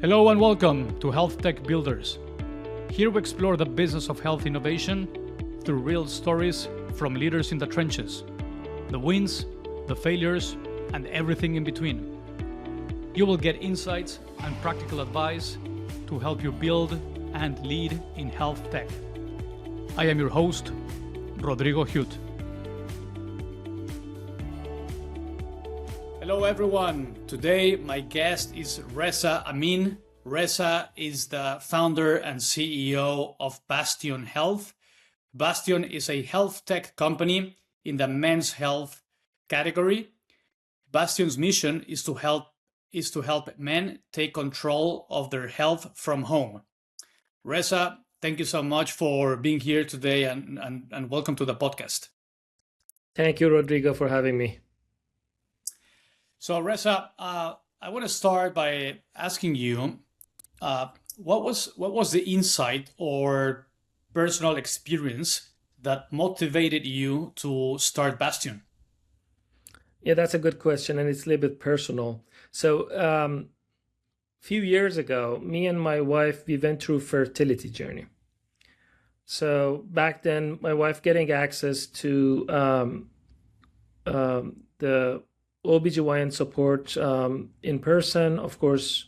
Hello and welcome to Health Tech Builders. Here we explore the business of health innovation through real stories from leaders in the trenches, the wins, the failures, and everything in between. You will get insights and practical advice to help you build and lead in health tech. I am your host, Rodrigo Hute. Hello everyone. Today my guest is Reza Amin. Reza is the founder and CEO of Bastion Health. Bastion is a health tech company in the men's health category. Bastion's mission is to help men take control of their health from home. Reza, thank you so much for being here today and welcome to the podcast. Thank you, Rodrigo, for having me. So Reza, I want to start by asking you, what was the insight or personal experience that motivated you to start Bastion? Yeah, that's a good question, and it's a little bit personal. So, a few years ago, me and my wife, we went through fertility journey. So back then, my wife getting access to the OBGYN support in person, of course,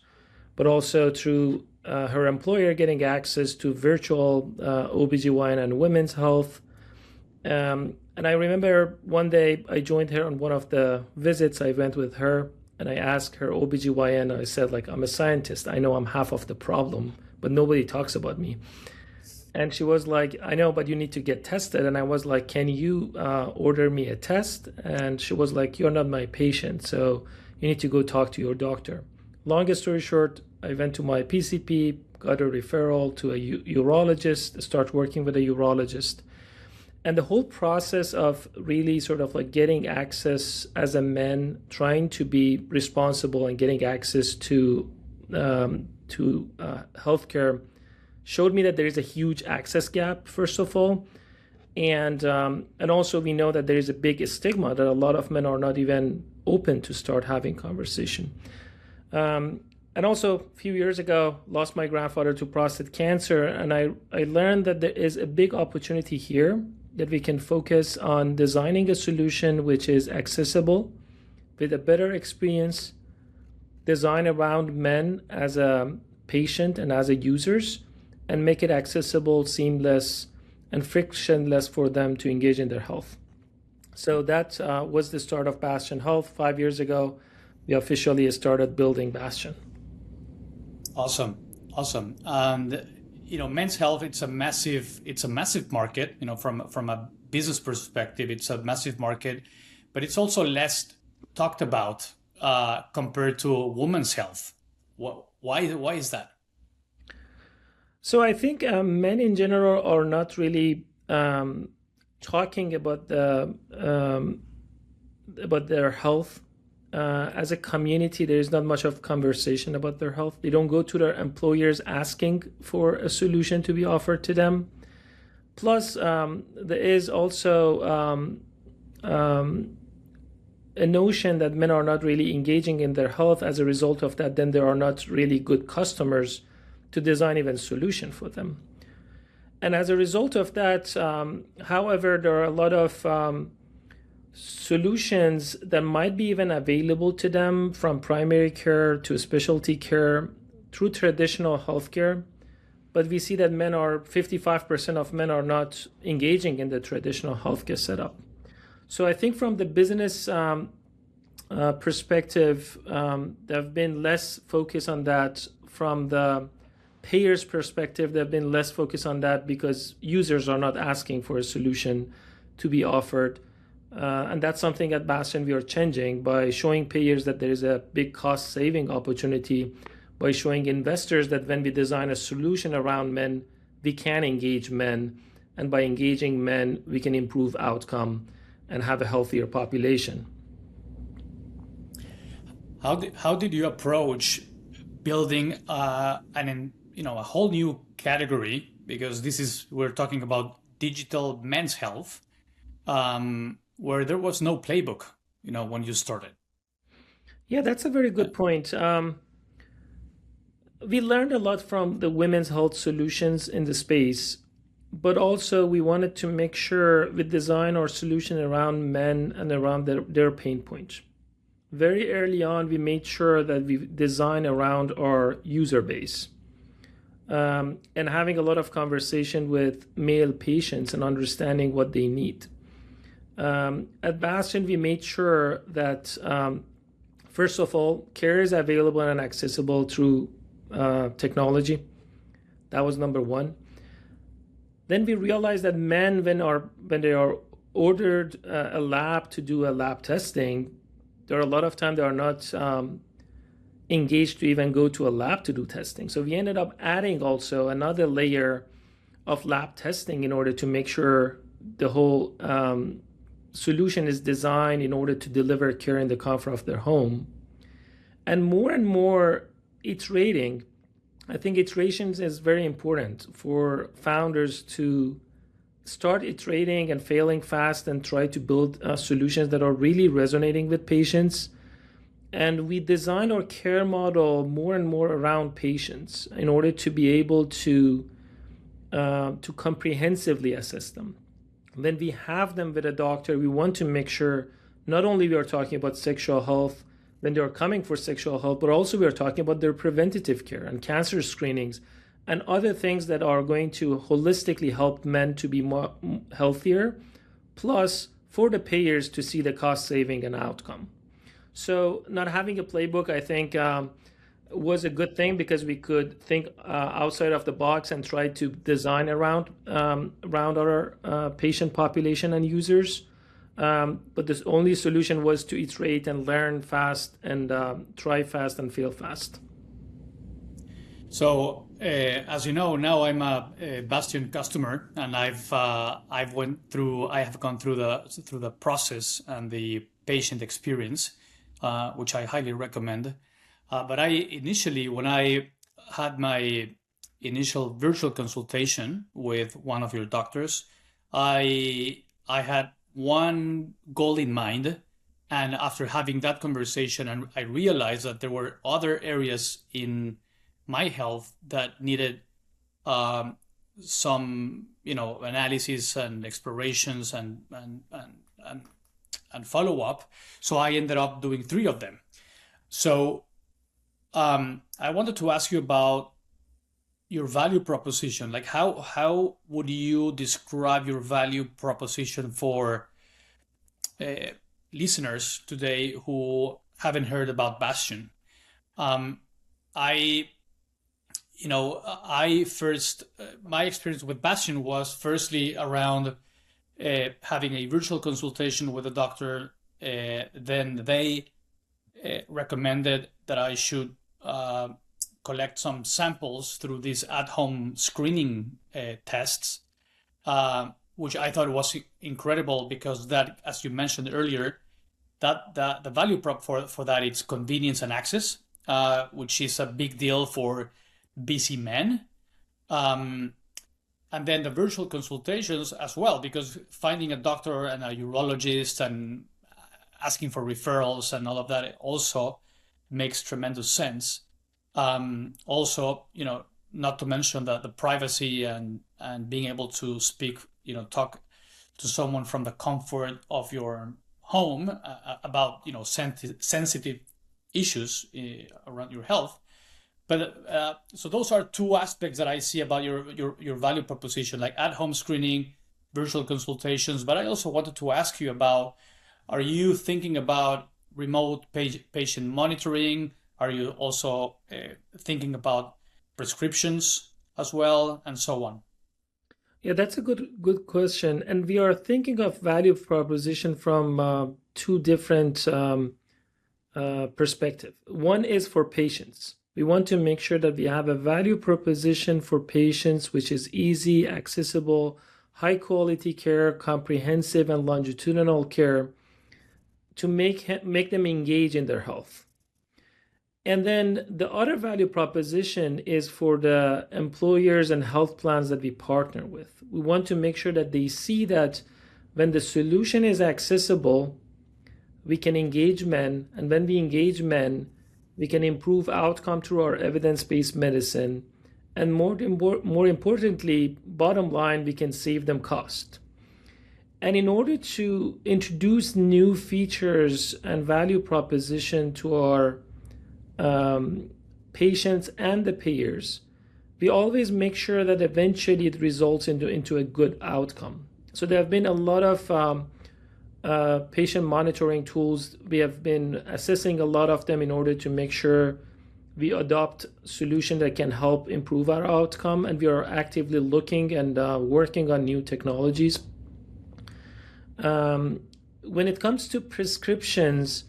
but also through her employer getting access to virtual OBGYN and women's health. And I remember one day I joined her on one of the visits. I went with her and I asked her OBGYN, I said, like, I'm a scientist. I know I'm half of the problem, but nobody talks about me. And she was like, I know, but you need to get tested. And I was like, can you order me a test? And she was like, you're not my patient, so you need to go talk to your doctor. Longest story short, I went to my PCP, got a referral to a urologist, start working with a urologist. And the whole process of really sort of like getting access as a man, trying to be responsible and getting access to healthcare showed me that there is a huge access gap, first of all. And also we know that there is a big stigma that a lot of men are not even open to start having conversation. And also a few years ago, lost my grandfather to prostate cancer. And I learned that there is a big opportunity here that we can focus on designing a solution which is accessible with a better experience, design around men as a patient and as a users, and make it accessible, seamless, and frictionless for them to engage in their health. So that was the start of Bastion Health. 5 years ago, we officially started building Bastion. Awesome. And men's health, it's a massive market. From a business perspective, it's a massive market, but it's also less talked about compared to women's health. Why is that? So I think men in general are not really talking about their health. As a community, there is not much of conversation about their health. They don't go to their employers asking for a solution to be offered to them. Plus, there is also a notion that men are not really engaging in their health. As a result of that, then there are not really good customers to design even a solution for them. And as a result of that, however, there are a lot of solutions that might be even available to them, from primary care to specialty care through traditional healthcare. But we see that 55% of men are not engaging in the traditional healthcare setup. So I think from the business perspective, there have been less focus on that. From the payers' perspective, there have been less focus on that because users are not asking for a solution to be offered. And that's something at Bastion we are changing by showing payers that there is a big cost saving opportunity, by showing investors that when we design a solution around men, we can engage men. And by engaging men, we can improve outcome and have a healthier population. How did you approach building a whole new category? Because we're talking about digital men's health, where there was no playbook, when you started. Yeah, that's a very good point. We learned a lot from the women's health solutions in the space, but also we wanted to make sure we design our solution around men and around their pain points. Very early on, we made sure that we design around our user base, and having a lot of conversation with male patients and understanding what they need. At Bastion, we made sure that, first of all, care is available and accessible through technology. That was number one. Then we realized that men, when they are ordered a lab to do a lab testing, there are a lot of times they are not engaged to even go to a lab to do testing. So we ended up adding also another layer of lab testing in order to make sure the whole solution is designed in order to deliver care in the comfort of their home. And more iterating. I think iterations is very important for founders to start iterating and failing fast and try to build solutions that are really resonating with patients. And we design our care model more and more around patients in order to be able to comprehensively assess them. When we have them with a doctor, we want to make sure not only we are talking about sexual health when they are coming for sexual health, but also we are talking about their preventative care and cancer screenings and other things that are going to holistically help men to be more healthier, plus for the payers to see the cost saving and outcome. So not having a playbook, I think, was a good thing because we could think outside of the box and try to design around our patient population and users. But the only solution was to iterate and learn fast and try fast and fail fast. So, as you know, now I'm a Bastion customer, and I have gone through the process and the patient experience, which I highly recommend. But when I had my initial virtual consultation with one of your doctors, I had one goal in mind. And after having that conversation, I realized that there were other areas in my health that needed some, analysis and explorations and follow up. So I ended up doing 3 of them. So I wanted to ask you about your value proposition. Like how would you describe your value proposition for listeners today who haven't heard about Bastion? My experience with Bastion was firstly around having a virtual consultation with a doctor. Then they recommended that I should collect some samples through these at-home screening tests, which I thought was incredible because that, as you mentioned earlier, that the value prop for that is convenience and access, which is a big deal for busy men. And then the virtual consultations as well, because finding a doctor and a urologist and asking for referrals and all of that also makes tremendous sense. Also, not to mention the privacy and being able to speak, talk to someone from the comfort of your home about, sensitive issues around your health. But so those are 2 aspects that I see about your value proposition, like at-home screening, virtual consultations. But I also wanted to ask you about, are you thinking about remote patient monitoring? Are you also thinking about prescriptions as well, and so on? Yeah, that's a good question. And we are thinking of value proposition from 2 different perspectives. One is for patients. We want to make sure that we have a value proposition for patients which is easy, accessible, high quality care, comprehensive and longitudinal care to make them engage in their health. And then the other value proposition is for the employers and health plans that we partner with. We want to make sure that they see that when the solution is accessible, we can engage men. And when we engage men, We can improve outcome through our evidence-based medicine. And more importantly, bottom line, we can save them cost. And in order to introduce new features and value proposition to our patients and the payers, we always make sure that eventually it results into a good outcome. So there have been a lot of patient monitoring tools. We have been assessing a lot of them in order to make sure we adopt solutions that can help improve our outcome, and we are actively looking and working on new technologies. When it comes to prescriptions,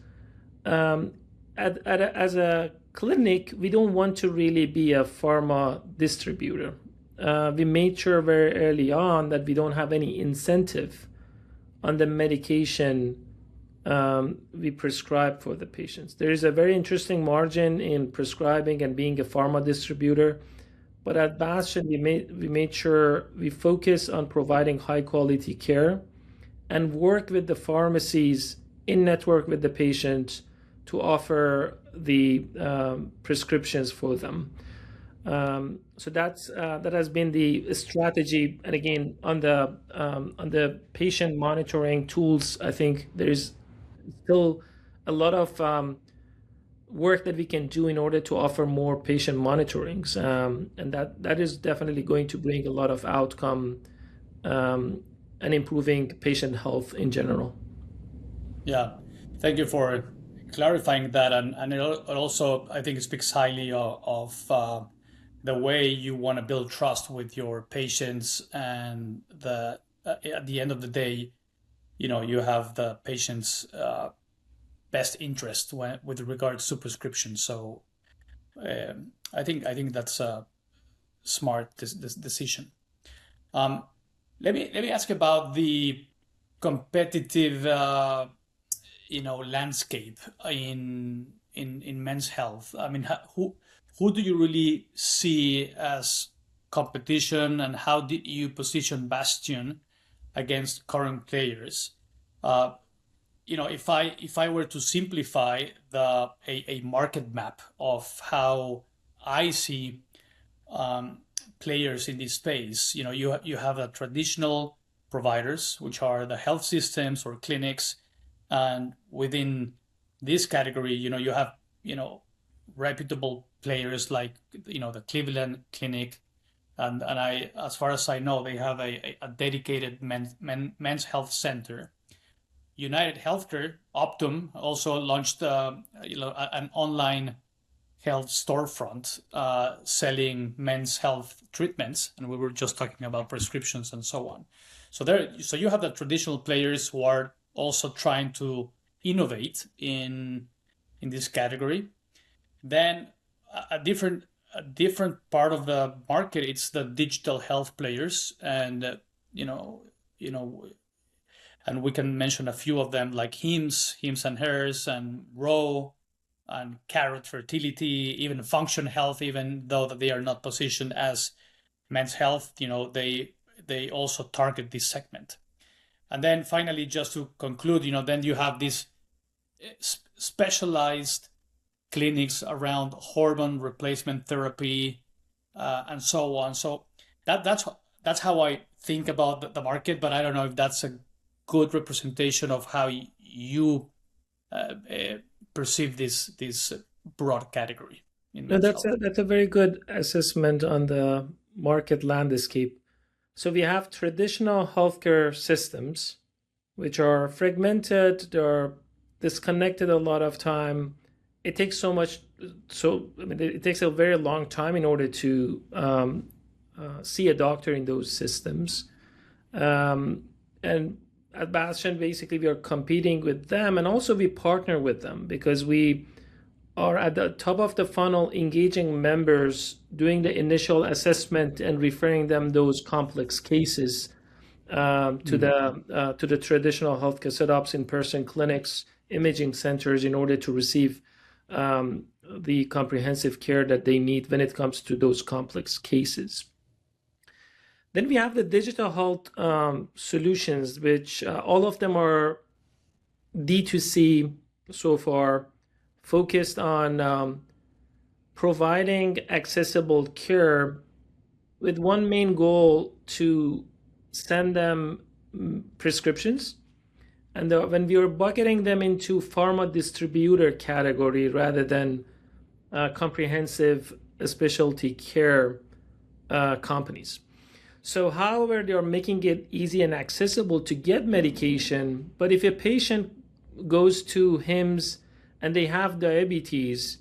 as a clinic, we don't want to really be a pharma distributor. We made sure very early on that we don't have any incentive on the medication we prescribe for the patients. There is a very interesting margin in prescribing and being a pharma distributor, but at Bastion, we made sure we focus on providing high quality care and work with the pharmacies in network with the patients to offer the prescriptions for them. So that has been the strategy. And again, on the patient monitoring tools, I think there is still a lot of work that we can do in order to offer more patient monitorings, and that is definitely going to bring a lot of outcome and improving patient health in general. Yeah, thank you for clarifying that, and it also, I think, it speaks highly of the way you want to build trust with your patients, and at the end of the day, you have the patient's best interest with regards to prescription. So I think that's a smart decision. Let me ask about the competitive landscape in men's health. I mean, who do you really see as competition, and how did you position Bastion against current players? If I were to simplify a market map of how I see players in this space, you have the traditional providers, which are the health systems or clinics, and within this category, you have reputable players like the Cleveland Clinic, and as far as I know, they have a dedicated men's health center. United Healthcare, Optum, also launched an online health storefront selling men's health treatments, and we were just talking about prescriptions and so on. So you have the traditional players who are also trying to innovate in this category. Then a different part of the market, it's the digital health players, and and we can mention a few of them like Hims and Hers, and Row, and Carrot Fertility, even Function Health, even though that they are not positioned as men's health, they also target this segment. And then finally, just to conclude, then you have these specialized clinics around hormone replacement therapy and so on. So that's how I think about the market, but I don't know if that's a good representation of how you perceive this broad category. No, that's a very good assessment on the market landscape. So we have traditional healthcare systems, which are fragmented, they're disconnected a lot of time. It takes it takes a very long time in order to see a doctor in those systems. And at Bastion, basically, we are competing with them, and also we partner with them because we are at the top of the funnel, engaging members, doing the initial assessment and referring them those complex cases to the traditional healthcare setups, in-person clinics, imaging centers, in order to receive the comprehensive care that they need when it comes to those complex cases. Then we have the digital health solutions, which all of them are D2C so far, focused on providing accessible care with one main goal to send them prescriptions. And when we were bucketing them into pharma distributor category rather than comprehensive specialty care companies. So, however, they are making it easy and accessible to get medication. But if a patient goes to HIMSS and they have diabetes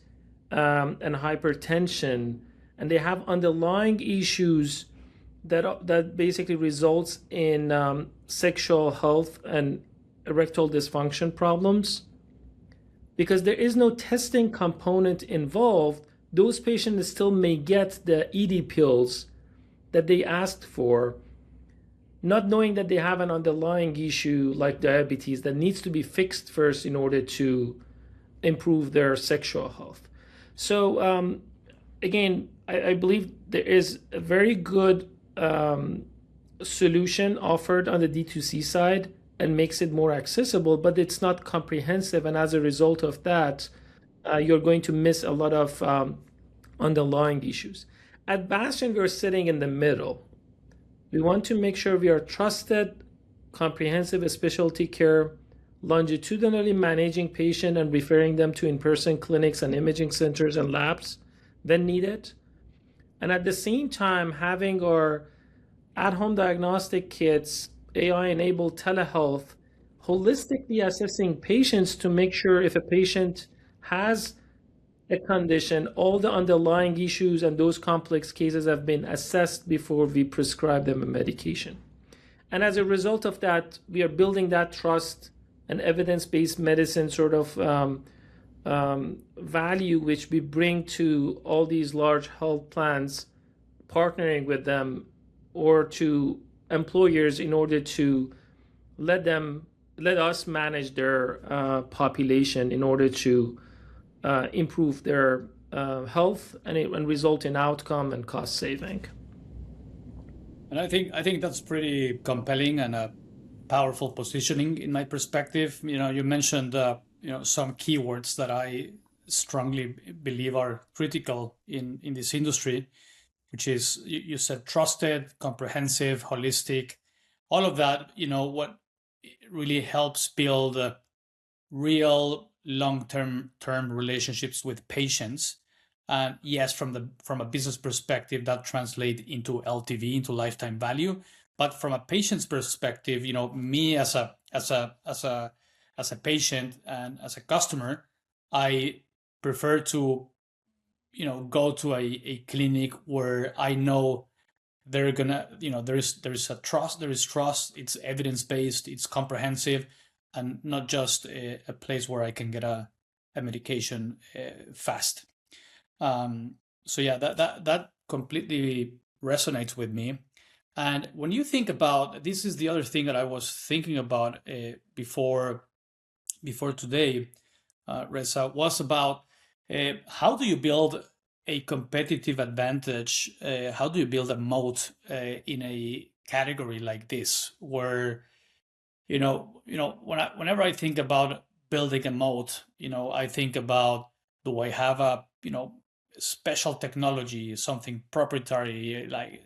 and hypertension, and they have underlying issues that basically results in sexual health and erectile dysfunction problems, because there is no testing component involved, those patients still may get the ED pills that they asked for, not knowing that they have an underlying issue like diabetes that needs to be fixed first in order to improve their sexual health. So again, I believe there is a very good solution offered on the D2C side and makes it more accessible, but it's not comprehensive. And as a result of that, you're going to miss a lot of underlying issues. At Bastion, we're sitting in the middle. We want to make sure we are trusted, comprehensive specialty care, longitudinally managing patients and referring them to in-person clinics and imaging centers and labs when needed. And at the same time, having our at-home diagnostic kits, AI-enabled telehealth, holistically assessing patients to make sure if a patient has a condition, all the underlying issues and those complex cases have been assessed before we prescribe them a medication. And as a result of that, we are building that trust and evidence-based medicine sort of value, which we bring to all these large health plans, partnering with them or to employers in order to let us manage their population in order to improve their health and result in outcome and cost saving. And I think that's pretty compelling and a powerful positioning in my perspective. You mentioned some keywords that I strongly believe are critical in this industry, which is, you said trusted, comprehensive, holistic, all of that. What really helps build real long-term relationships with patients. And yes, from a business perspective, that translates into LTV, into lifetime value. But from a patient's perspective, me as a patient and as a customer, I prefer to go to a clinic where I know they're gonna, there is trust, it's evidence-based, it's comprehensive, and not just a place where I can get a medication fast. So yeah, that completely resonates with me. And when you think about, this is the other thing that I was thinking about before today, Reza, was about how do you build a competitive advantage? How do you build a moat in a category like this, where whenever I think about building a moat, I think about, do I have a special technology, something proprietary, like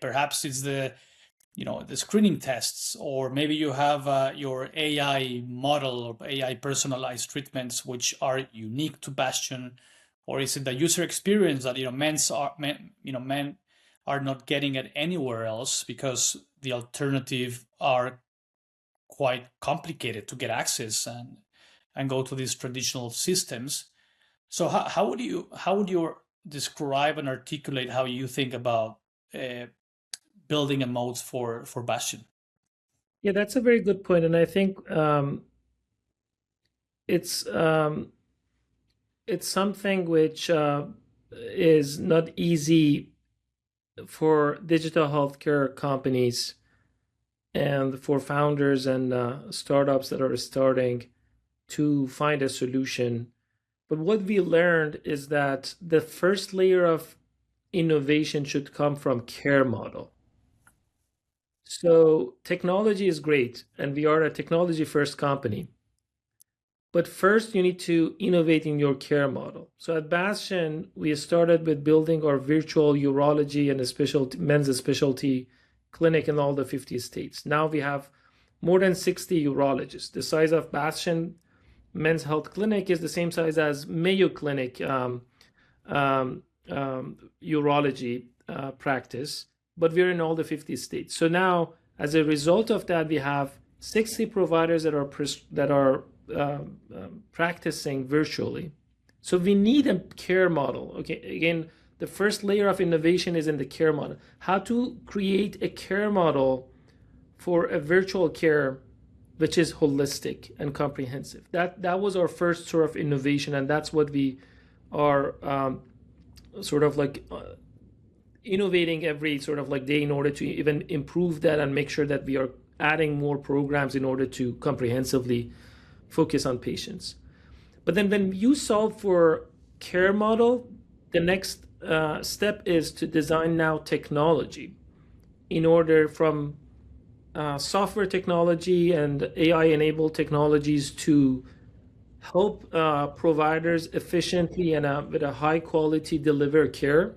perhaps it's the screening tests, or maybe you have your AI model or AI personalized treatments which are unique to Bastion, or is it the user experience that men are not getting it anywhere else because the alternative are quite complicated to get access and go to these traditional systems. So how would you describe and articulate how you think about building a moat for Bastion? Yeah, that's a very good point, and I think it's something which is not easy for digital healthcare companies and for founders and startups that are starting to find a solution. But what we learned is that the first layer of innovation should come from care model. So technology is great, and we are a technology first company. But first, you need to innovate in your care model. So at Bastion, we started with building our virtual urology and a specialty, men's specialty clinic in all the 50 states. Now we have more than 60 urologists. The size of Bastion Men's Health Clinic is the same size as Mayo Clinic urology practice, but we're in all the 50 states. So now, as a result of that, we have 60 providers that are practicing virtually. So we need a care model. Okay, again, the first layer of innovation is in the care model. How to create a care model for a virtual care which is holistic and comprehensive. That was our first sort of innovation, and that's what we are sort of like innovating every sort of like day in order to even improve that and make sure that we are adding more programs in order to comprehensively focus on patients. But then when you solve for care model, the next step is to design now technology in order from software technology and AI-enabled technologies to help providers efficiently and with a high quality deliver care,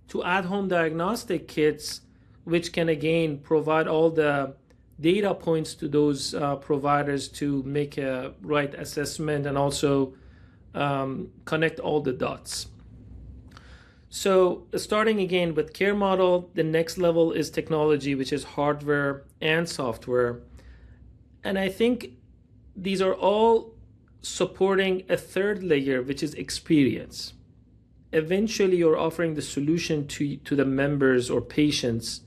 to at-home diagnostic kits, which can again provide all the data points to those providers to make a right assessment and also connect all the dots. So starting again with care model, the next level is technology, which is hardware and software. And I think these are all supporting a third layer, which is experience. Eventually, you're offering the solution to the members or patients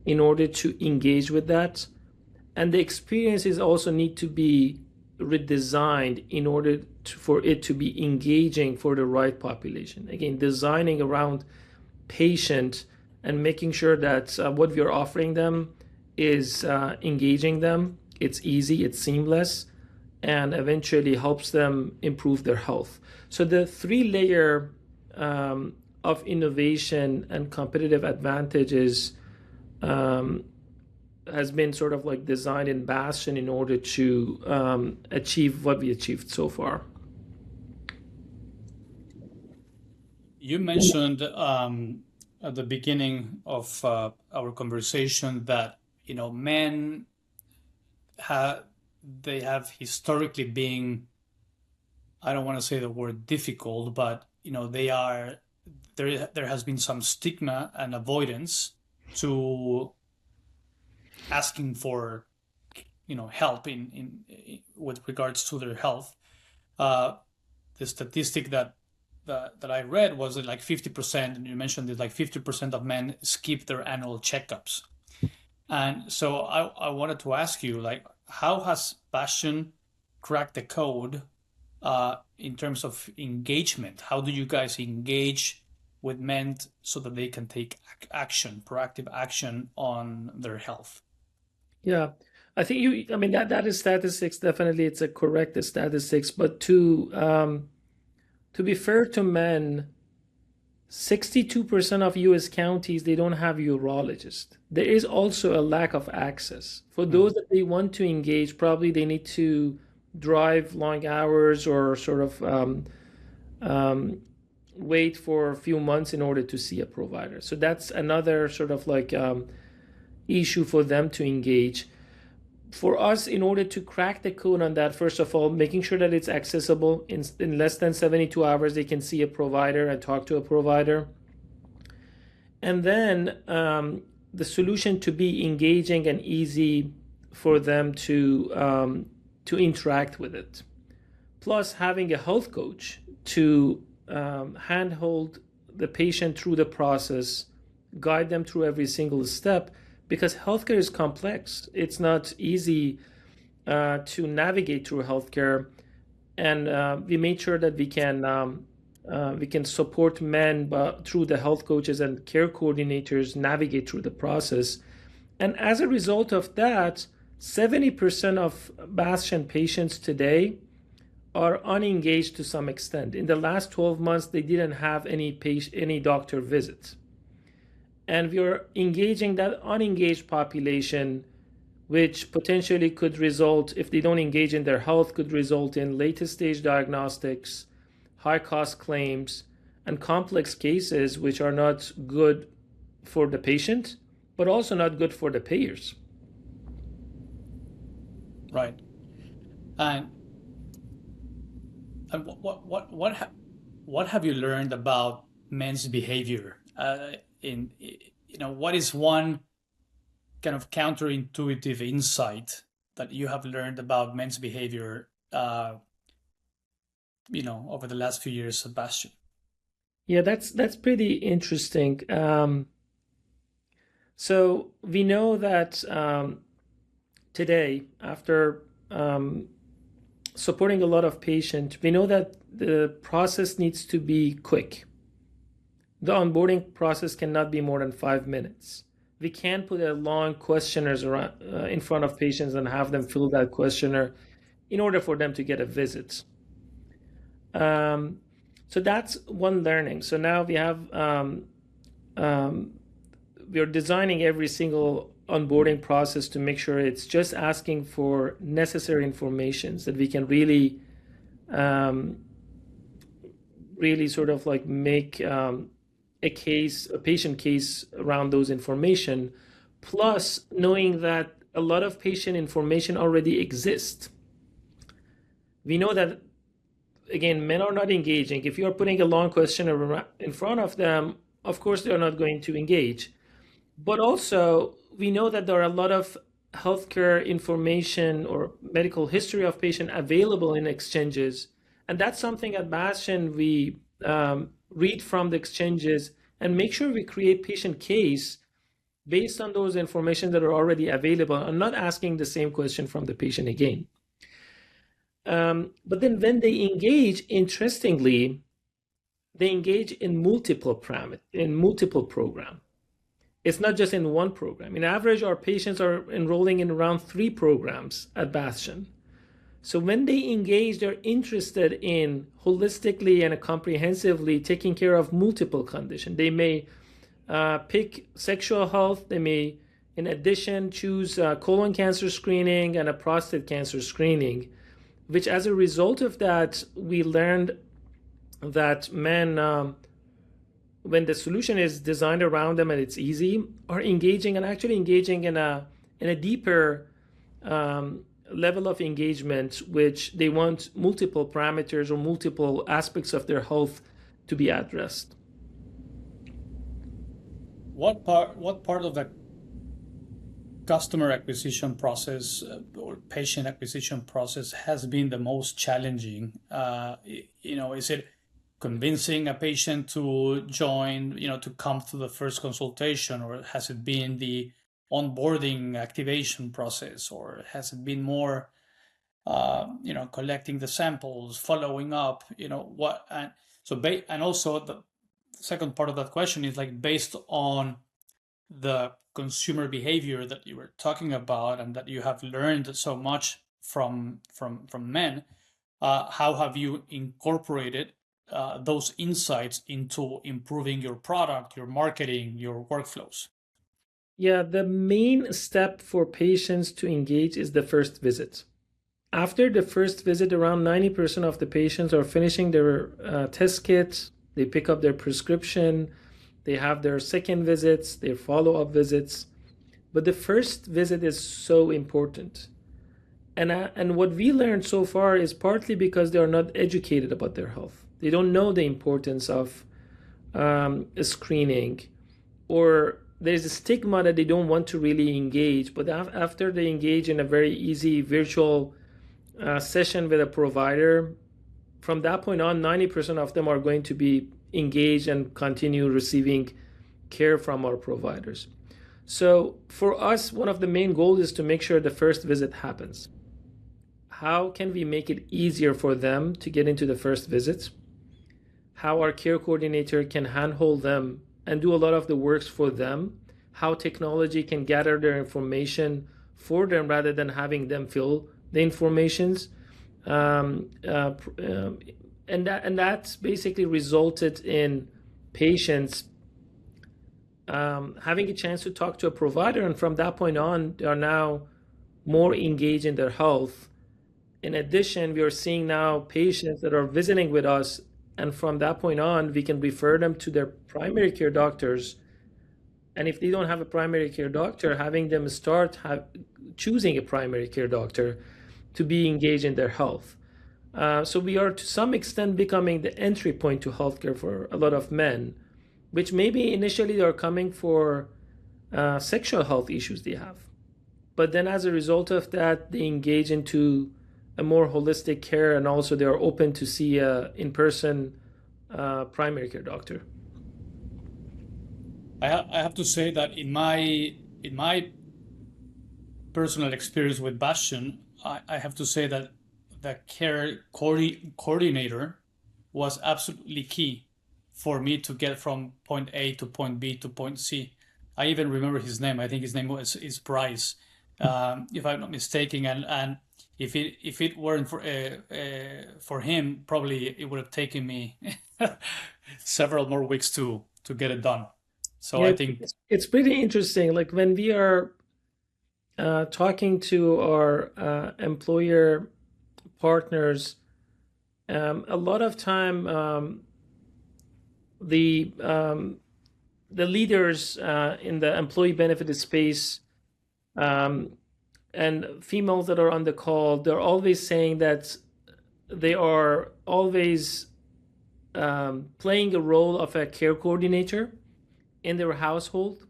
in order to engage with that. And the experiences also need to be redesigned in order for it to be engaging for the right population. Again, designing around patient and making sure that what we are offering them is engaging them. It's easy, it's seamless, and eventually helps them improve their health. So the three layer of innovation and competitive advantages has been sort of like designed in Bastion in order to achieve what we achieved so far. You mentioned at the beginning of our conversation that men have historically been, I don't want to say the word difficult, but there has been some stigma and avoidance to asking for help in with regards to their health. The statistic that I read was that like 50%, and you mentioned that like 50% of men skip their annual checkups. And so I wanted to ask you, like, how has Bastion cracked the code in terms of engagement? How do you guys engage with men so that they can take action, proactive action on their health? Yeah, I think that is statistics. Definitely, it's a correct statistics. But to be fair to men, 62% of U.S. counties, they don't have urologists. There is also a lack of access. For those that they want to engage, probably they need to drive long hours or sort of wait for a few months in order to see a provider. So that's another sort of like issue for them to engage. For us, in order to crack the code on that, first of all, making sure that it's accessible in less than 72 hours, they can see a provider and talk to a provider. And then the solution to be engaging and easy for them to interact with it. Plus having a health coach to handhold the patient through the process, guide them through every single step, because healthcare is complex. It's not easy to navigate through healthcare, and we made sure that we can support men through the health coaches and care coordinators navigate through the process. And as a result of that, 70% of Bastion patients today are unengaged to some extent. In the last 12 months, they didn't have any doctor visits. And we are engaging that unengaged population which potentially could result, if they don't engage in their health, could result in later stage diagnostics, high cost claims, and complex cases which are not good for the patient, but also not good for the payers. Right. And what have you learned about men's behavior? What is one kind of counterintuitive insight that you have learned about men's behavior, over the last few years at Bastion? Yeah, that's pretty interesting. So we know that today, after supporting a lot of patients, we know that the process needs to be quick. The onboarding process cannot be more than 5 minutes. We can't put a long questionnaires around, in front of patients and have them fill that questionnaire in order for them to get a visit. So that's one learning. So now we have we're designing every single onboarding process to make sure it's just asking for necessary information so that we can really sort of like make a patient case around those information, plus knowing that a lot of patient information already exists. We know that, again, men are not engaging. If you are putting a long question in front of them, of course they're not going to engage. But also, we know that there are a lot of healthcare information or medical history of patient available in exchanges. And that's something at Bastion we read from the exchanges and make sure we create patient case based on those information that are already available and not asking the same question from the patient again. But then when they engage, interestingly, they engage in multiple programs. It's not just in one program. In average, our patients are enrolling in around 3 programs at Bastion. So when they engage, they're interested in holistically and comprehensively taking care of multiple conditions. They may pick sexual health. They may, in addition, choose colon cancer screening and a prostate cancer screening, which as a result of that, we learned that men, when the solution is designed around them and it's easy, are engaging and actually engaging in a deeper level of engagement, which they want multiple parameters or multiple aspects of their health to be addressed. What part of the customer acquisition process or patient acquisition process has been the most challenging? Is it convincing a patient to join, to come to the first consultation, or has it been the onboarding activation process, or has it been more, collecting the samples, following up, and also the second part of that question is like based on the consumer behavior that you were talking about and that you have learned so much from men, how have you incorporated those insights into improving your product, your marketing, your workflows? Yeah, the main step for patients to engage is the first visit. After the first visit, around 90% of the patients are finishing their test kit, they pick up their prescription, they have their second visits, their follow-up visits. But the first visit is so important. And what we learned so far is partly because they are not educated about their health. They don't know the importance of screening, or there's a stigma that they don't want to really engage. But after they engage in a very easy virtual session with a provider, from that point on, 90% of them are going to be engaged and continue receiving care from our providers. So for us, one of the main goals is to make sure the first visit happens. How can we make it easier for them to get into the first visit? How our care coordinator can handhold them and do a lot of the works for them. How technology can gather their information for them rather than having them fill the informations. And that's basically resulted in patients having a chance to talk to a provider, and from that point on, they are now more engaged in their health. In addition, we are seeing now patients that are visiting with us, and from that point on, we can refer them to their primary care doctors. And if they don't have a primary care doctor, having them start choosing a primary care doctor to be engaged in their health. So we are to some extent becoming the entry point to healthcare for a lot of men, which maybe initially are coming for sexual health issues they have. But then as a result of that, they engage into a more holistic care, and also they are open to see a in-person primary care doctor. I have to say that in my personal experience with Bastion, I have to say that the care coordinator was absolutely key for me to get from point A to point B to point C. I even remember his name. I think his name is Bryce, if I'm not mistaken. And if it weren't for him, probably it would have taken me several more weeks to get it done. So Yeah, I think it's pretty interesting. Like when we are talking to our employer partners, a lot of time the leaders in the employee benefit space, and females that are on the call, they're always saying that they are always playing a role of a care coordinator in their household.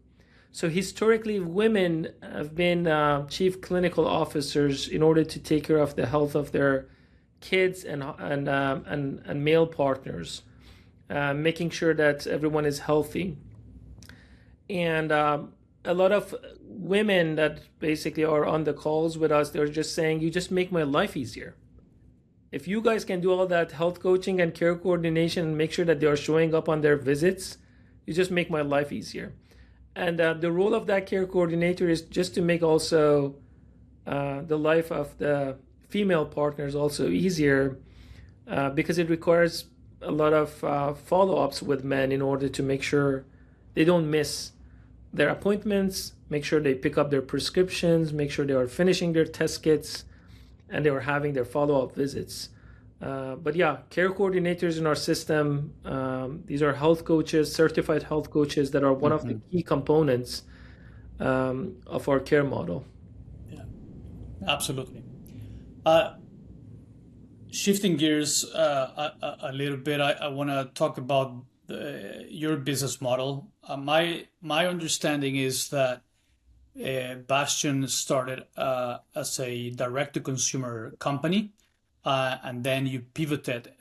So historically, women have been chief clinical officers in order to take care of the health of their kids and male partners, making sure that everyone is healthy. And a lot of women that basically are on the calls with us, they're just saying, "You just make my life easier. If you guys can do all that health coaching and care coordination and make sure that they are showing up on their visits, you just make my life easier." And the role of that care coordinator is just to make also the life of the female partners also easier, because it requires a lot of follow-ups with men in order to make sure they don't miss their appointments, make sure they pick up their prescriptions, make sure they are finishing their test kits, and they are having their follow-up visits. But yeah, care coordinators in our system, these are health coaches, certified health coaches that are one of the key components of our care model. yeah, absolutely. Shifting gears a little bit, I want to talk about your business model. My understanding is that Bastion started as a direct-to-consumer company, and then you pivoted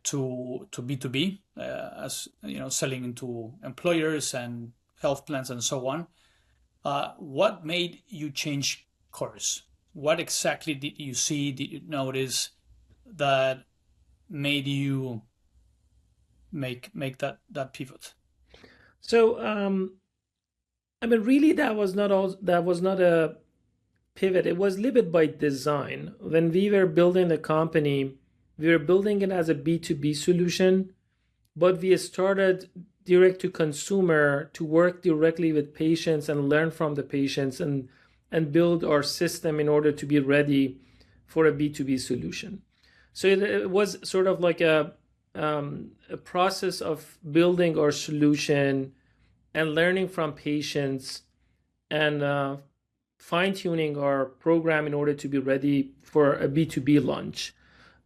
to B2B, as you know, selling into employers and health plans and so on. What made you change course? What exactly did you see, did you notice that made you make that pivot? So, I mean, really, that was not a pivot. It was a little bit by design. When we were building the company, we were building it as a B2B solution, but we started direct to consumer to work directly with patients and learn from the patients and build our system in order to be ready for a B2B solution. So it was sort of like a process of building our solution and learning from patients and fine-tuning our program in order to be ready for a B2B launch.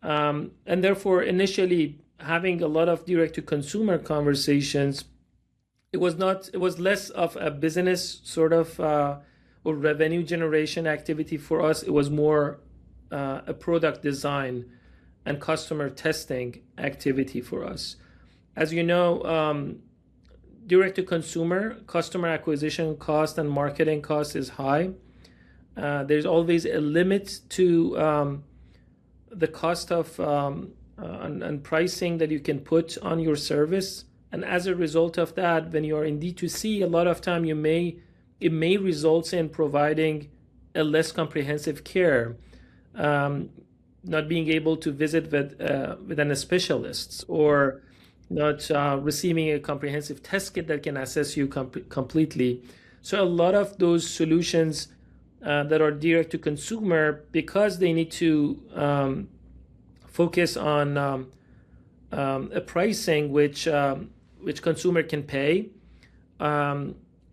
And therefore, initially having a lot of direct-to-consumer conversations, it was less of a business sort of or revenue generation activity for us. It was more a product design and customer testing activity for us. As you know, direct-to-consumer customer acquisition cost and marketing cost is high. There's always a limit to the cost of and pricing that you can put on your service. And as a result of that, when you are in D2C, a lot of time it may result in providing a less comprehensive care, not being able to visit with an specialist, or not receiving a comprehensive test kit that can assess you completely. So a lot of those solutions that are direct to consumer, because they need to focus on a pricing which consumer can pay,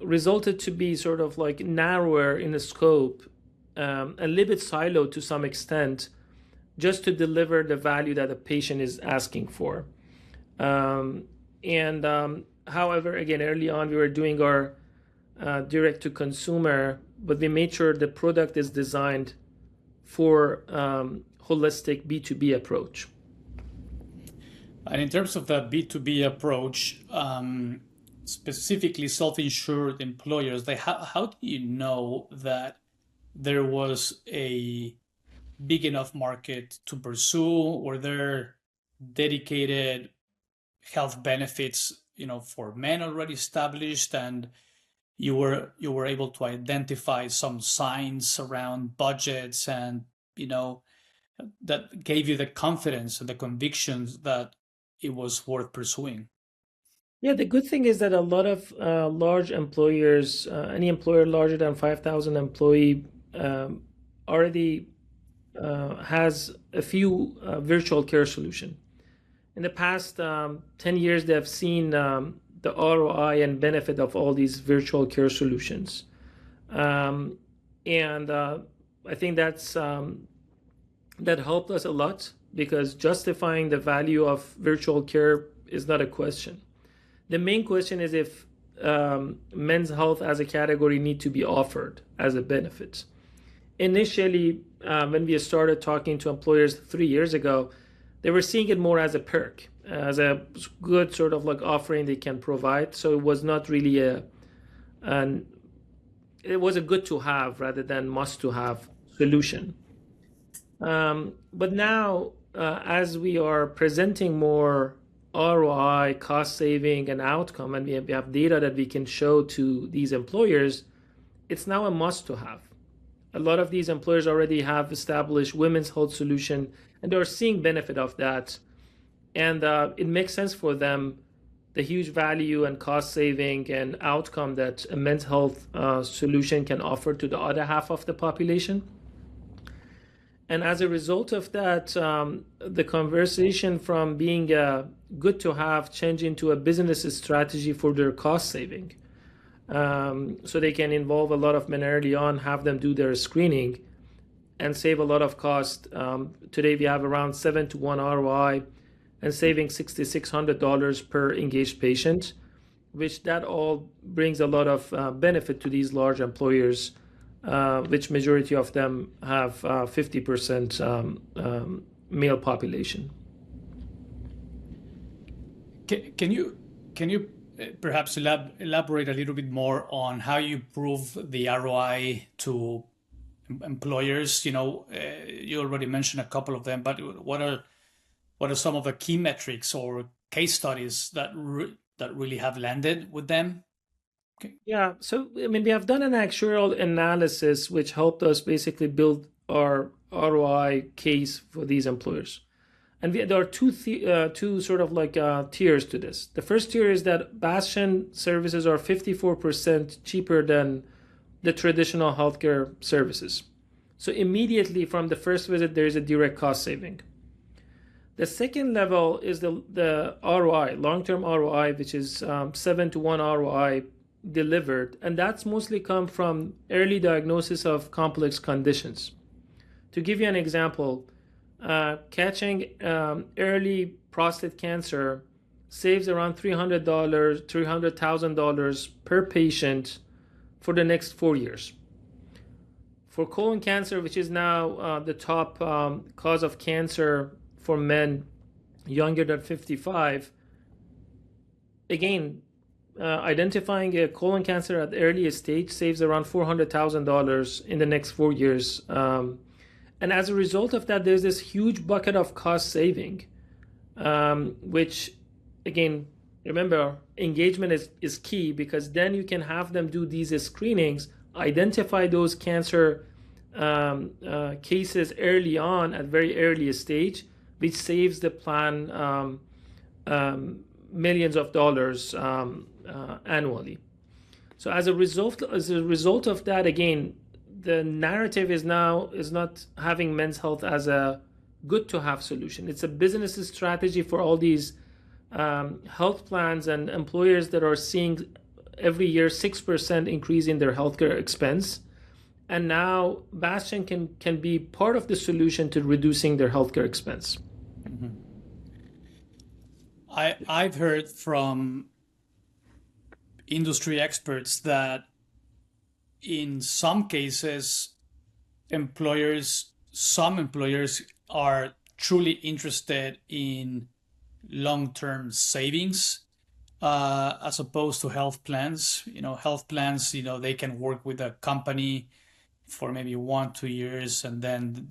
resulted to be sort of like narrower in the scope, a little bit siloed to some extent, just to deliver the value that a patient is asking for. However, again, early on we were doing our direct to consumer, but we made sure the product is designed for holistic B2B approach. And in terms of the B2B approach, specifically self-insured employers, how do you know that there was a big enough market to pursue? Were there dedicated health benefits, for men already established, and you were able to identify some signs around budgets and that gave you the confidence and the convictions that it was worth pursuing? Yeah, the good thing is that a lot of large employers, any employer larger than 5,000 employee, already has a few virtual care solution. In the past 10 years, they have seen the ROI and benefit of all these virtual care solutions. And I think that helped us a lot, because justifying the value of virtual care is not a question. The main question is if men's health as a category need to be offered as a benefit. Initially, when we started talking to employers 3 years ago, they were seeing it more as a perk, as a good sort of like offering they can provide. So it was not really it was a good to have rather than must to have solution. But now, as we are presenting more ROI, cost saving, and outcome, and we have data that we can show to these employers, it's now a must to have. A lot of these employers already have established women's health solution, and they're seeing benefit of that. And it makes sense for them, the huge value and cost saving and outcome that a men's health solution can offer to the other half of the population. And as a result of that, the conversation from being good to have changed into a business strategy for their cost saving. So they can involve a lot of men early on, have them do their screening, and save a lot of cost. Today we have around 7-to-1 ROI and saving $6,600 per engaged patient, which that all brings a lot of benefit to these large employers, which majority of them have 50% male population. Can you perhaps elaborate a little bit more on how you prove the ROI to employers? You already mentioned a couple of them, but what are some of the key metrics or case studies that really have landed with them? Okay. Yeah, so we have done an actuarial analysis which helped us basically build our ROI case for these employers. And there are two sort of like tiers to this. The first tier is that Bastion services are 54% cheaper than the traditional healthcare services. So immediately from the first visit, there is a direct cost saving. The second level is the ROI, long-term ROI, which is 7-to-1 ROI delivered. And that's mostly come from early diagnosis of complex conditions. To give you an example, catching early prostate cancer saves around $300,000 per patient for the next 4 years. For colon cancer, which is now the top cause of cancer for men younger than 55, again, identifying a colon cancer at the earliest stage saves around $400,000 in the next 4 years. And as a result of that, there's this huge bucket of cost saving, which, again, remember, engagement is key, because then you can have them do these screenings, identify those cancer cases early on at very early stage, which saves the plan millions of dollars annually. So as a result of that, again, the narrative is not having men's health as a good to have solution. It's a business strategy for all these health plans and employers that are seeing every year 6% increase in their healthcare expense. And now Bastion can be part of the solution to reducing their healthcare expense. Mm-hmm. I've heard from industry experts that in some cases, some employers are truly interested in long-term savings as opposed to health plans. Health plans, they can work with a company for maybe 1-2 years, and then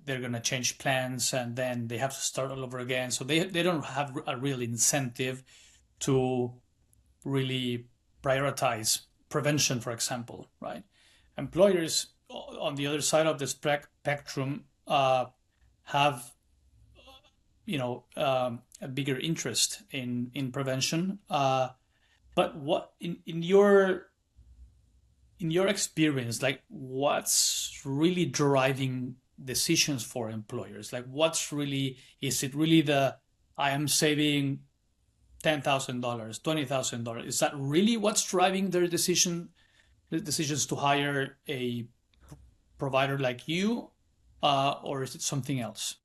they're going to change plans, and then they have to start all over again. So they don't have a real incentive to really prioritize prevention, for example, right? Employers on the other side of the spectrum have a bigger interest in prevention. But what in your experience, like what's really driving decisions for employers? Like is it really I am saving $10,000, $20,000? Is that really what's driving their decisions to hire a provider like you, or is it something else?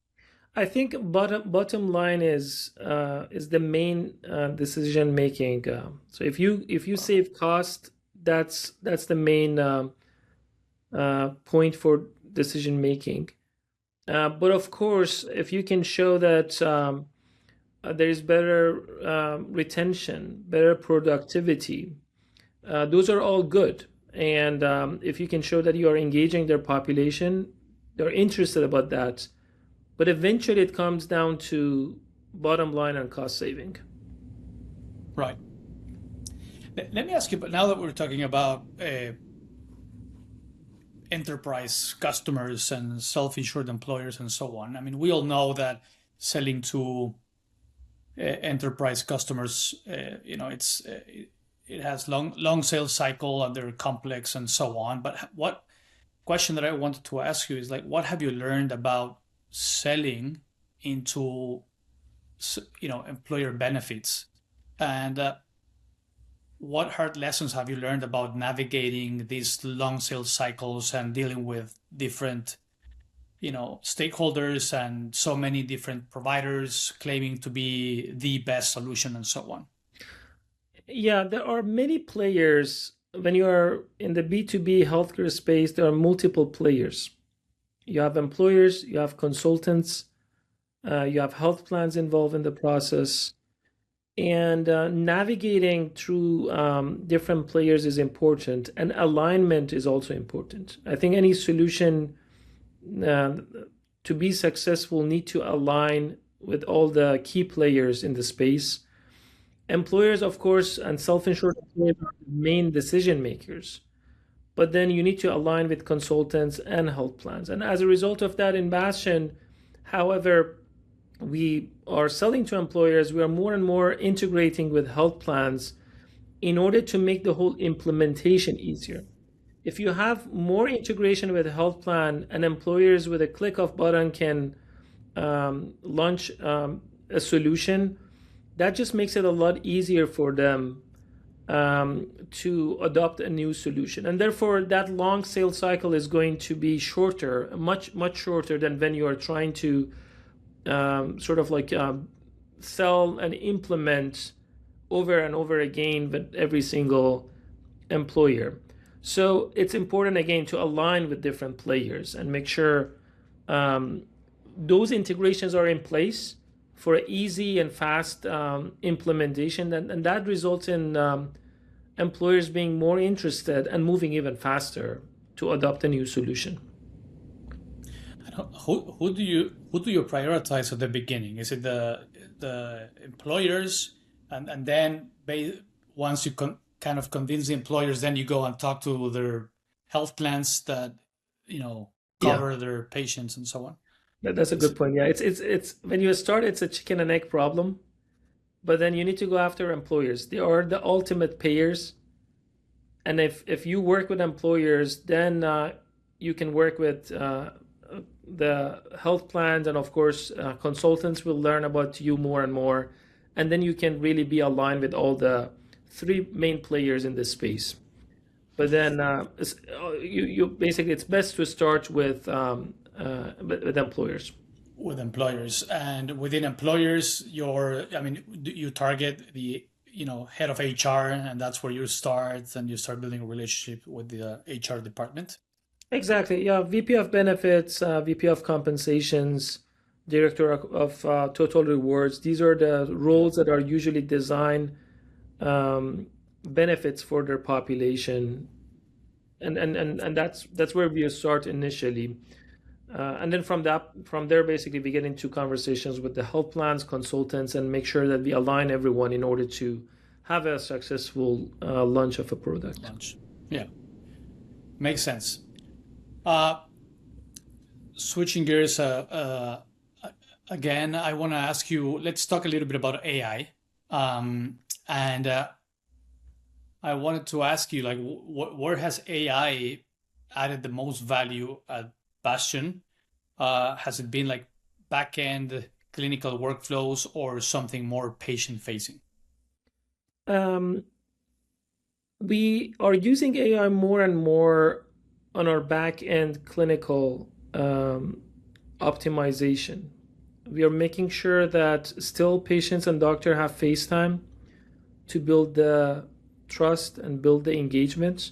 I think bottom line is the main decision making. So if you save cost, that's the main point for decision making. But of course, if you can show that there is better retention, better productivity, those are all good. And if you can show that you are engaging their population, they're interested about that. But eventually it comes down to bottom line and cost saving. Right. Let me ask you, but now that we're talking about enterprise customers and self-insured employers and so on, I mean, we all know that selling to enterprise customers, it has long sales cycle and they're complex and so on. But what question that I wanted to ask you is, like, what have you learned about selling into employer benefits, and what hard lessons have you learned about navigating these long sales cycles and dealing with different stakeholders and so many different providers claiming to be the best solution and so on? Yeah, there are many players. When you are in the B2B healthcare space, there are multiple players. You have employers, you have consultants, you have health plans involved in the process. And navigating through different players is important, and alignment is also important. I think any solution to be successful need to align with all the key players in the space. Employers, of course, and self-insured employers are the main decision makers. But then you need to align with consultants and health plans. And as a result of that, in Bastion, however, we are selling to employers, we are more and more integrating with health plans in order to make the whole implementation easier. If you have more integration with a health plan, and employers with a click of button can launch a solution, that just makes it a lot easier for them to adopt a new solution. And therefore, that long sales cycle is going to be shorter, much shorter than when you are trying to sell and implement over and over again with every single employer. So it's important, again, to align with different players and make sure those integrations are in place for easy and fast implementation, and that results in employers being more interested and moving even faster to adopt a new solution. Who do you prioritize at the beginning? Is it the employers, and then once you kind of convince the employers, then you go and talk to their health plans that cover their patients and so on? That's a good point. Yeah, it's when you start, it's a chicken and egg problem, but then you need to go after employers. They are the ultimate payers, And if you work with employers, then you can work with the health plans, and of course, consultants will learn about you more and more. And then you can really be aligned with all the three main players in this space. But then you basically, it's best to start with employers. With employers, and within employers, you target the head of HR, and that's where you start, and you start building a relationship with the HR department. Exactly. Yeah. VP of benefits, VP of compensations, director of total rewards. These are the roles that are usually designed benefits for their population, and that's where we start initially. And then from there, basically, we get into conversations with the health plans, consultants, and make sure that we align everyone in order to have a successful launch of a product. Launch. Yeah, makes sense. Switching gears again, I want to ask you, let's talk a little bit about AI. And I wanted to ask you, like, where has AI added the most value at Bastion? Has it been like back-end clinical workflows or something more patient-facing? We are using AI more and more on our back-end clinical optimization. We are making sure that still patients and doctor have face time to build the trust and build the engagement.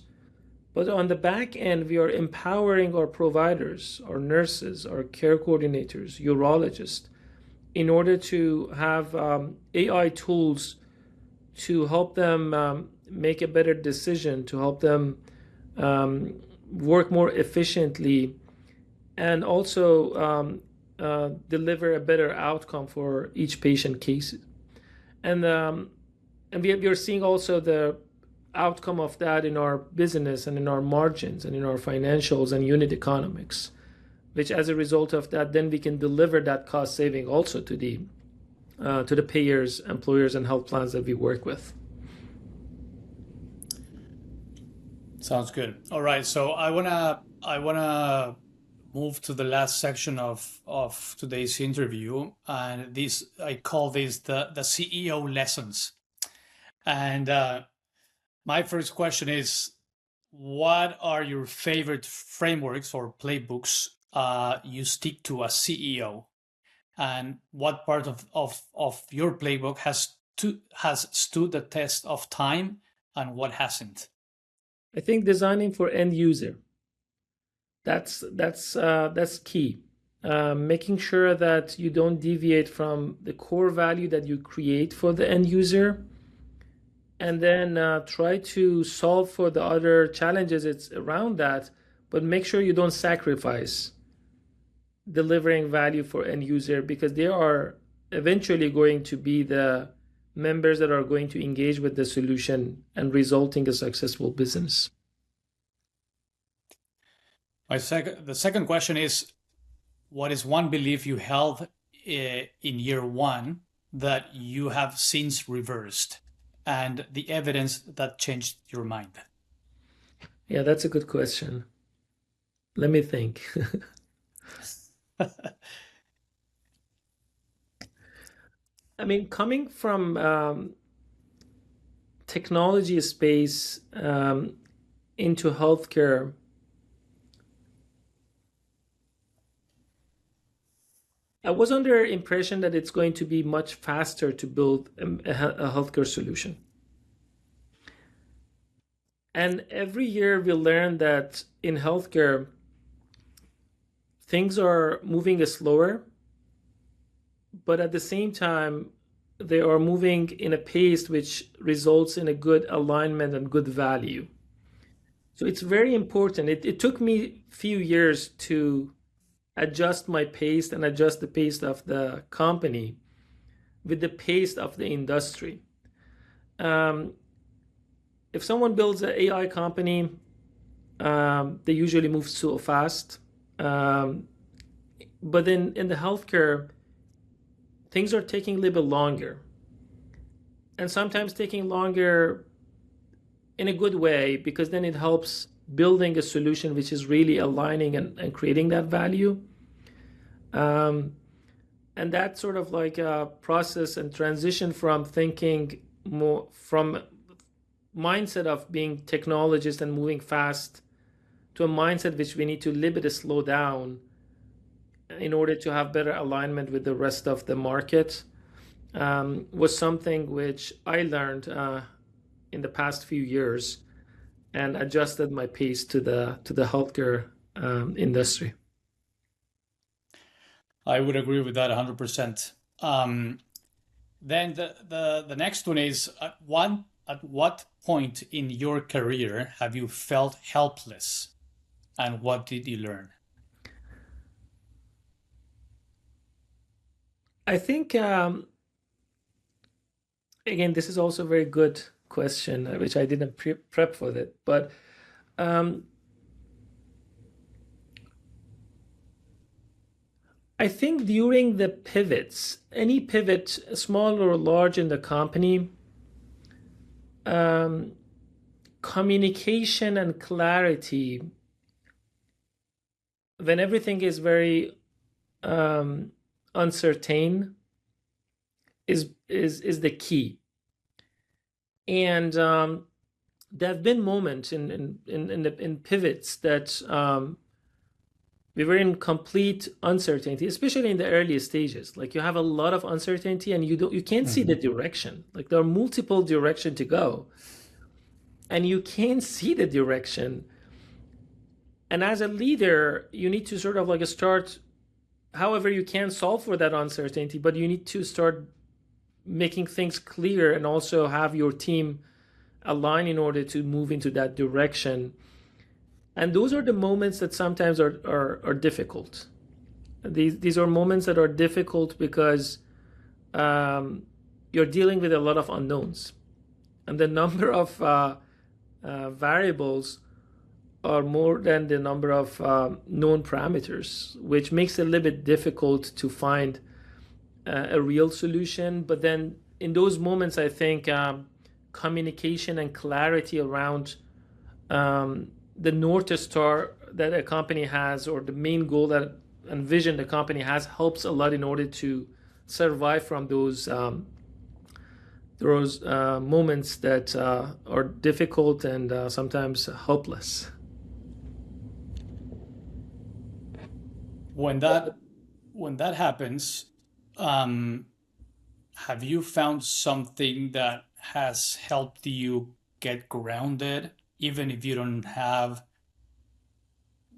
But on the back end, we are empowering our providers, our nurses, our care coordinators, urologists, in order to have AI tools to help them make a better decision, to help them work more efficiently, and also deliver a better outcome for each patient case. And we are seeing also the outcome of that in our business and in our margins and in our financials and unit economics, which as a result of that, then we can deliver that cost saving also to the payers, employers, and health plans that we work with. Sounds good. All right, so I wanna move to the last section of today's interview, and I call this the CEO lessons. And my first question is, what are your favorite frameworks or playbooks you stick to as CEO? And what part of your playbook has stood the test of time, and what hasn't? I think designing for end user. That's key. Making sure that you don't deviate from the core value that you create for the end user, and then try to solve for the other challenges it's around that, but make sure you don't sacrifice delivering value for end user, because they are eventually going to be the members that are going to engage with the solution and resulting a successful business. The second question is, what is one belief you held in year one that you have since reversed, and the evidence that changed your mind? Yeah, that's a good question. Let me think. I mean, coming from technology space into healthcare, I was under impression that it's going to be much faster to build a healthcare solution. And every year we learn that in healthcare, things are moving slower, but at the same time, they are moving in a pace which results in a good alignment and good value. So it's very important. It took me a few years to adjust my pace and adjust the pace of the company with the pace of the industry. If someone builds an AI company, they usually move so fast. But then in the healthcare, things are taking a little bit longer. And sometimes taking longer in a good way, because then it helps building a solution which is really aligning and creating that value. And that sort of like a process and transition from thinking more from mindset of being technologist and moving fast to a mindset which we need to a little bit slow down in order to have better alignment with the rest of the market, was something which I learned in the past few years and adjusted my pace to the healthcare industry. I would agree with that 100%. Then the next one is, at what point in your career have you felt helpless, and what did you learn? I think, again, this is also a very good question, which I didn't prep for that. But I think during the pivots, any pivot, small or large in the company, communication and clarity, when everything is very uncertain, is the key. And there have been moments in pivots that we were in complete uncertainty, especially in the early stages. Like you have a lot of uncertainty and you can't see the direction. Like there are multiple directions to go and you can't see the direction. And as a leader, you need to sort of like start, however you can solve for that uncertainty, but you need to start making things clear and also have your team align in order to move into that direction. And those are the moments that sometimes are difficult. These are moments that are difficult because you're dealing with a lot of unknowns. And the number of variables are more than the number of known parameters, which makes it a little bit difficult to find a real solution. But then in those moments, I think communication and clarity around the North Star that a company has, or the main goal that and vision the company has, helps a lot in order to survive from those moments that are difficult and sometimes hopeless. When that happens, have you found something that has helped you get grounded, even if you don't have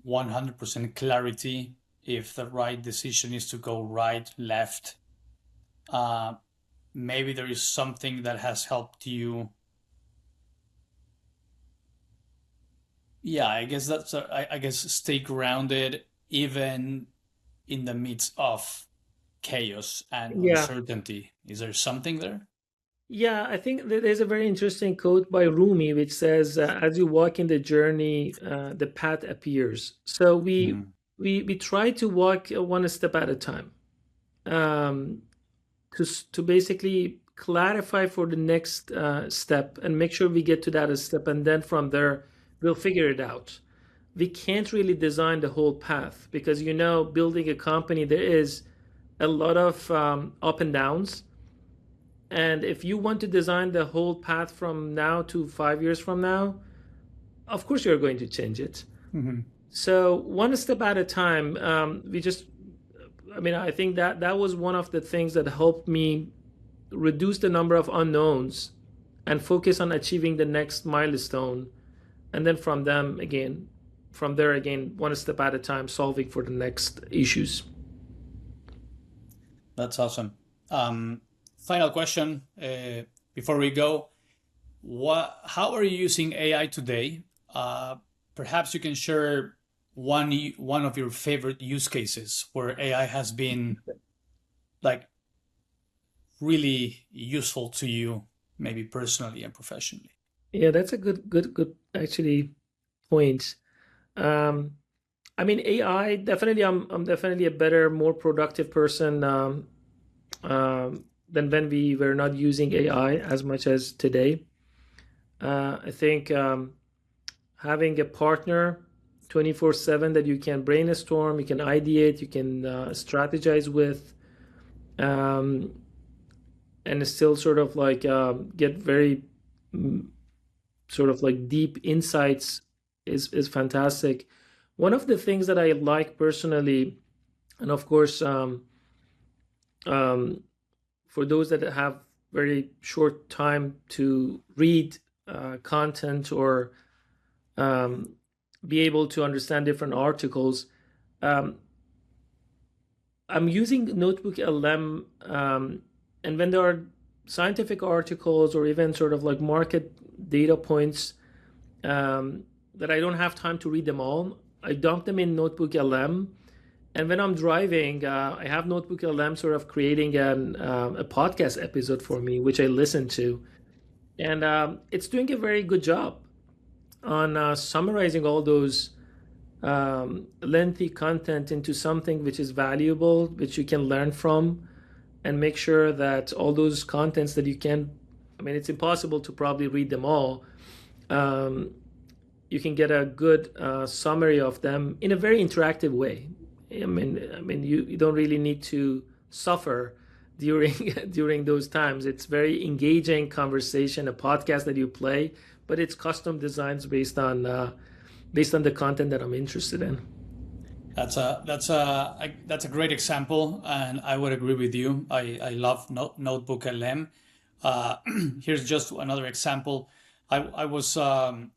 100% clarity if the right decision is to go right, left? Maybe there is something that has helped you. Yeah, I guess I guess stay grounded even in the midst of chaos and Yeah. uncertainty. Is there something there? Yeah, I think there's a very interesting quote by Rumi which says, "As you walk in the journey, the path appears." So Mm. we try to walk one step at a time, um, to basically clarify for the next step and make sure we get to that step, and then from there we'll figure it out. We can't really design the whole path because building a company, there is a lot of up and downs. And if you want to design the whole path from now to 5 years from now, of course you're going to change it. Mm-hmm. So one step at a time, I think that was one of the things that helped me reduce the number of unknowns and focus on achieving the next milestone. And then from there again, one step at a time, solving for the next issues. That's awesome. Final question before we go. How are you using AI today? Perhaps you can share one of your favorite use cases where AI has been like really useful to you, maybe personally and professionally. Yeah, that's a good actually point. AI definitely. I'm definitely a better, more productive person than when we were not using AI as much as today. I think having a partner 24/7 that you can brainstorm, you can ideate, you can strategize with, um, and still sort of like get very sort of like deep insights is fantastic. One of the things that I like personally, and of course, um, for those that have very short time to read content or be able to understand different articles, um, I'm using Notebook LM, and when there are scientific articles or even sort of like market data points that I don't have time to read them all, I dump them in Notebook LM. And when I'm driving, I have Notebook LM sort of creating a podcast episode for me, which I listen to. And it's doing a very good job on summarizing all those lengthy content into something which is valuable, which you can learn from, and make sure that all those contents that you can, I mean, it's impossible to probably read them all. You can get a good summary of them in a very interactive way. I mean, you don't really need to suffer during during those times. It's very engaging conversation, a podcast that you play, but it's custom designs based on the content that I'm interested in. That's a great example, and I would agree with you. I love Notebook LM. Here's just another example. I was I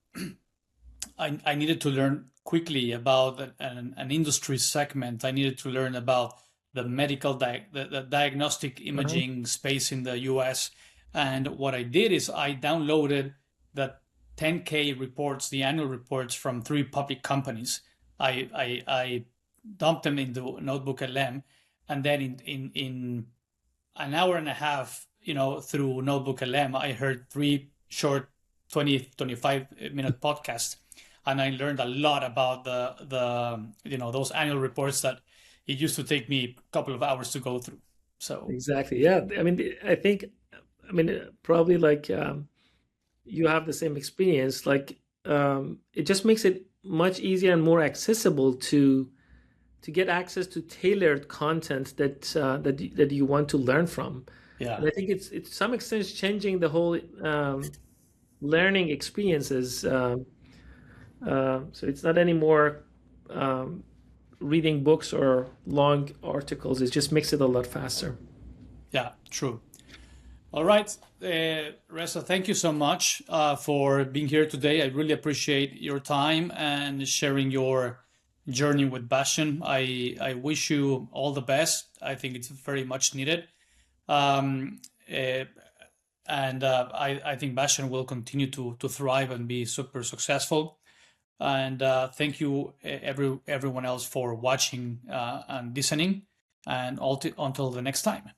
needed to learn quickly about an industry segment. I needed to learn about the the diagnostic imaging space in the US. And what I did is I downloaded the 10K reports, the annual reports from 3 public companies. I dumped them into Notebook LM, and then in an hour and a half, through Notebook LM, I heard 3 short 25-minute podcasts, and I learned a lot about the those annual reports that it used to take me a couple of hours to go through. So Exactly. Yeah. I mean, I mean, probably like you have the same experience. Like, it just makes it much easier and more accessible to get access to tailored content that you want to learn from. yeah, And I think it's to some extent changing the whole learning experiences. So it's not anymore reading books or long articles. It just makes it a lot faster. yeah, true. All right, Reza, thank you so much for being here today. I really appreciate your time and sharing your journey with Bastion. I wish you all the best. I think it's very much needed. Um, uh, and I think Bastion will continue to thrive and be super successful. And thank you, everyone else, for watching and listening. And until the next time.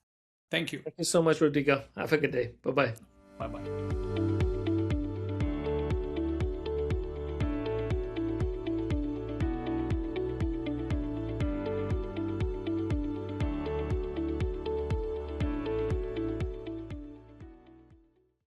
Thank you. Thank you so much, Rodrigo. Have a good day. Bye bye. Bye bye.